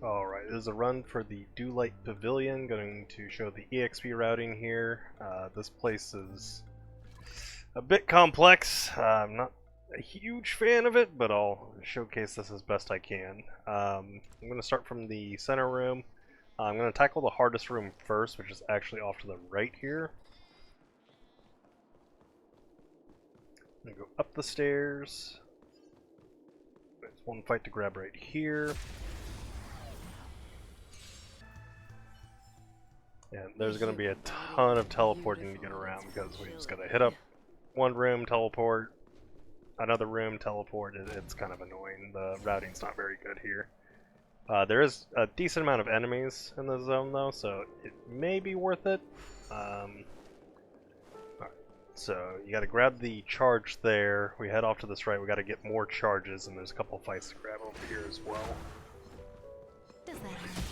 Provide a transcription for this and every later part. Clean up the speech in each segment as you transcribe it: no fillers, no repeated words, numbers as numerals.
Alright, this is a run for the Dewlight Pavilion, going to show the EXP routing here. This place is a bit complex. I'm not a huge fan of it, but I'll showcase this as best I can. I'm going to start from the center room. I'm going to tackle the hardest room first, which is actually off to the right here. I'm going to go up the stairs. There's one fight to grab right here. And there's going to be a ton of teleporting to get around because we just got to hit up one room, teleport, another room, teleport. It's kind of annoying. The routing's not very good here. There is a decent amount of enemies in the zone though, so it may be worth it. Alright, so you got to grab the charge there. We head off to this right. We got to get more charges, and there's a couple fights to grab over here as well. Does that hurt?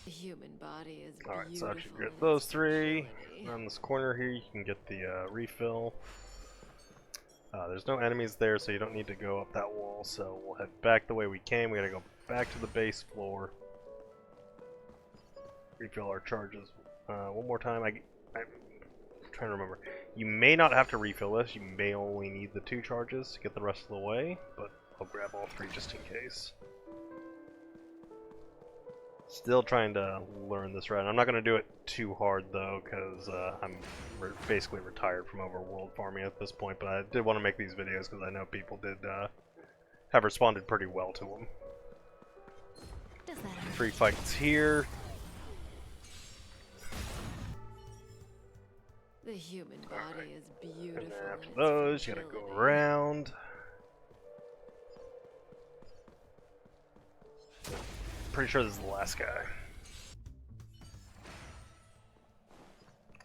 The human body is beautiful. Alright, so after you get those three, around this corner here you can get the refill. There's no enemies there, so you don't need to go up that wall, so we'll head back the way we came. We gotta go back to the base floor. Refill our charges one more time. I'm trying to remember. You may not have to refill this, you may only need the 2 charges to get the rest of the way, but I'll grab all 3 just in case. Still trying to learn this route. I'm not going to do it too hard though, because I'm basically retired from overworld farming at this point, but I did want to make these videos because I know people did have responded pretty well to them. 3 fights here. The human body is beautiful. And then after those, you gotta go around. Pretty sure this is the last guy.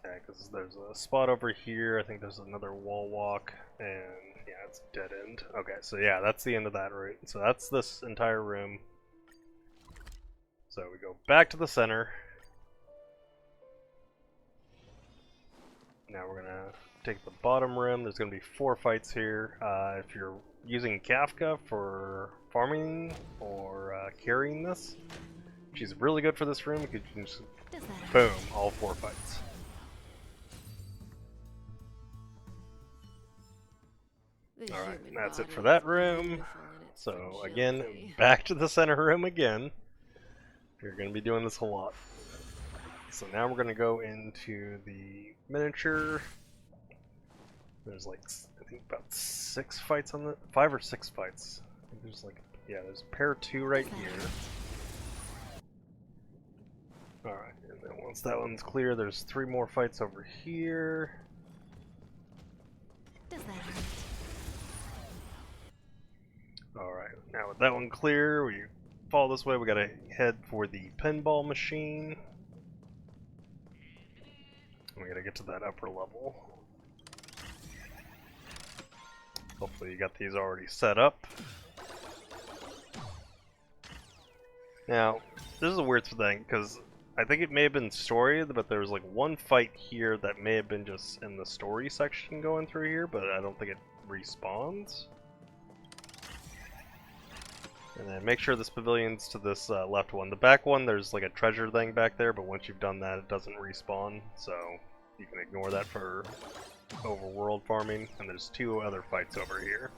Yeah, because there's a spot over here. I think there's another wall walk, and yeah, it's dead end. Okay, so yeah, that's the end of that route. So that's this entire room. So we go back to the center. Now we're gonna take the bottom room. There's gonna be 4 fights here. If you're using Kafka for farming or carrying this, she's really good for this room because you can just boom, all 4 fights. Alright, that's it for that room. So again, back to the center room again. You're going to be doing this a lot. So now we're going to go into the miniature. There's like, I think about 6 fights on the, 5 or 6 fights. I think there's like, yeah, there's a pair 2 right here. Alright, and then once that one's clear, there's 3 more fights over here. Does that hurt? Alright, now with that one clear, we follow this way. We gotta head for the pinball machine. We gotta get to that upper level. Hopefully you got these already set up. Now, this is a weird thing, because I think it may have been story, but there was like 1 fight here that may have been just in the story section going through here, but I don't think it respawns. And then make sure this pavilion's to this left one. The back one, there's like a treasure thing back there, but once you've done that, it doesn't respawn, so you can ignore that for overworld farming. And there's 2 other fights over here.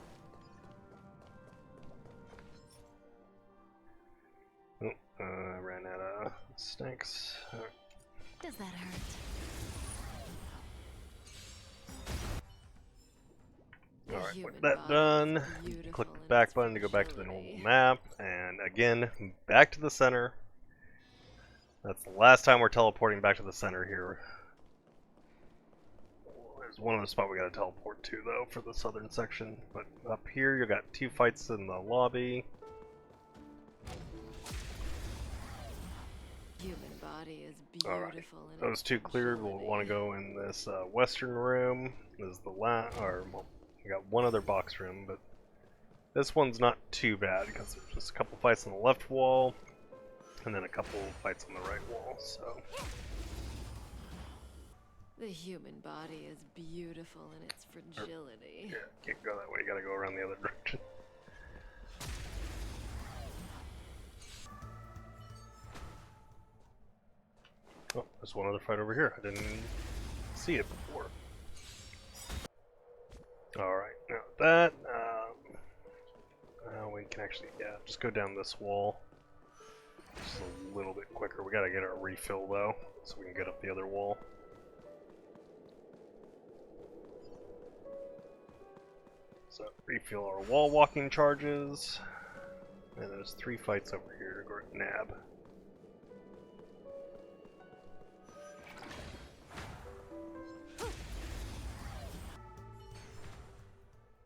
Oh, I ran out of stinks. Right. Does that hurt? Alright, with that done, click the back button to go back to the normal map, and again, back to the center. That's the last time we're teleporting back to the center here. There's one other spot we gotta teleport to though for the southern section, but up here you got 2 fights in the lobby. Human body is beautiful. Alright, those 2 cleared. We'll want to go in this western room. This is the well, we got 1 other box room, but this one's not too bad because there's just a couple fights on the left wall, and then a couple fights on the right wall. So the human body is beautiful in its fragility. yeah, can't go that way. You gotta go around the other direction. Oh, there's one other fight over here. I didn't see it before. Alright, now that, we can actually, just go down this wall. Just a little bit quicker. We gotta get our refill though, so we can get up the other wall. So, refuel our wall walking charges. And there's 3 fights over here to go nab.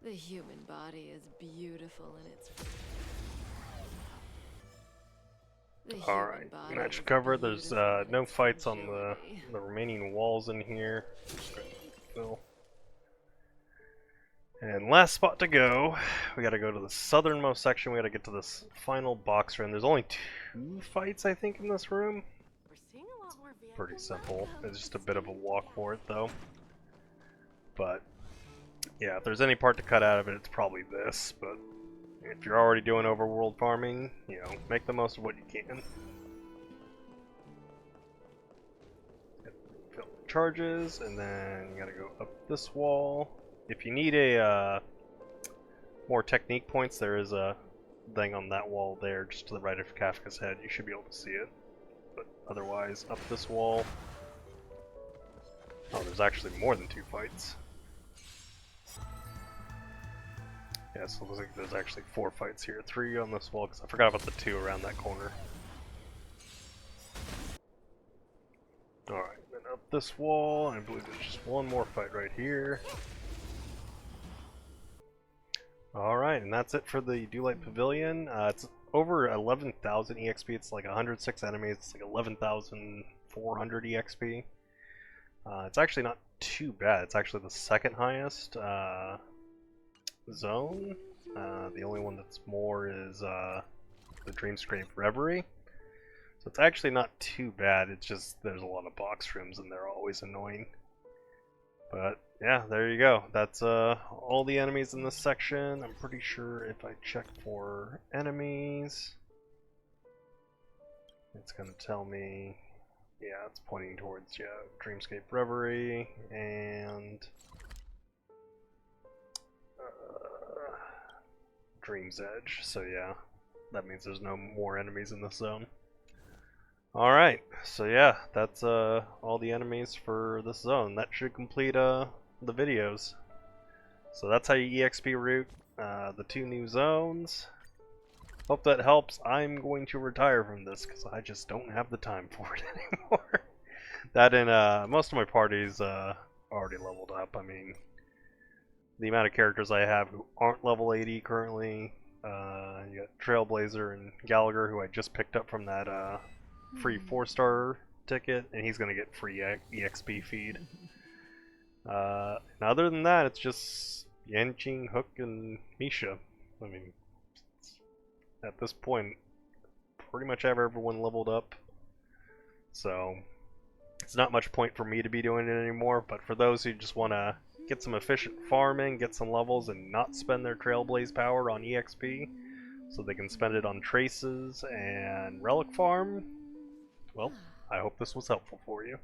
The human body is beautiful in its. Alright, match cover. There's no fights on the remaining walls in here. Fill. And last spot to go, we gotta go to the southernmost section. We gotta get to this final box room. There's only 2 fights, I think, in this room. Pretty simple. It's just a bit of a walk for it, though. But yeah, if there's any part to cut out of it, it's probably this. But if you're already doing overworld farming, you know, make the most of what you can. Fill the charges, and then you gotta go up this wall. If you need a more technique points, there is a thing on that wall there, just to the right of Kafka's head. You should be able to see it. But otherwise, up this wall. Oh, there's actually more than 2 fights. Yeah, so it looks like there's actually 4 fights here. 3 on this wall, because I forgot about the 2 around that corner. Alright, then up this wall, I believe there's just 1 more fight right here. Alright, and that's it for the Dewlight Pavilion. It's over 11,000 EXP, it's like 106 enemies, it's like 11,400 EXP. It's actually not too bad, it's actually the 2nd highest zone. The only one that's more is the Dreamscape Reverie. So it's actually not too bad, it's just there's a lot of box rooms and they're always annoying. But yeah, there you go. That's all the enemies in this section. I'm pretty sure if I check for enemies, it's gonna tell me, yeah, it's pointing towards, yeah, Dreamscape Reverie and Dream's Edge. So yeah, that means there's no more enemies in this zone. Alright, so yeah, that's all the enemies for this zone. That should complete the videos. So that's how you EXP route the 2 new zones. Hope that helps. I'm going to retire from this because I just don't have the time for it anymore. That and most of my parties already leveled up. I mean, the amount of characters I have who aren't level 80 currently. You got Trailblazer and Gallagher, who I just picked up from that free 4-star ticket, and he's gonna get free EXP feed. And other than that, it's just Yanqing, Hook, and Misha. I mean, at this point, pretty much have everyone leveled up. So, it's not much point for me to be doing it anymore, but for those who just want to get some efficient farming, get some levels, and not spend their Trailblaze power on EXP, so they can spend it on traces and relic farm, well, I hope this was helpful for you.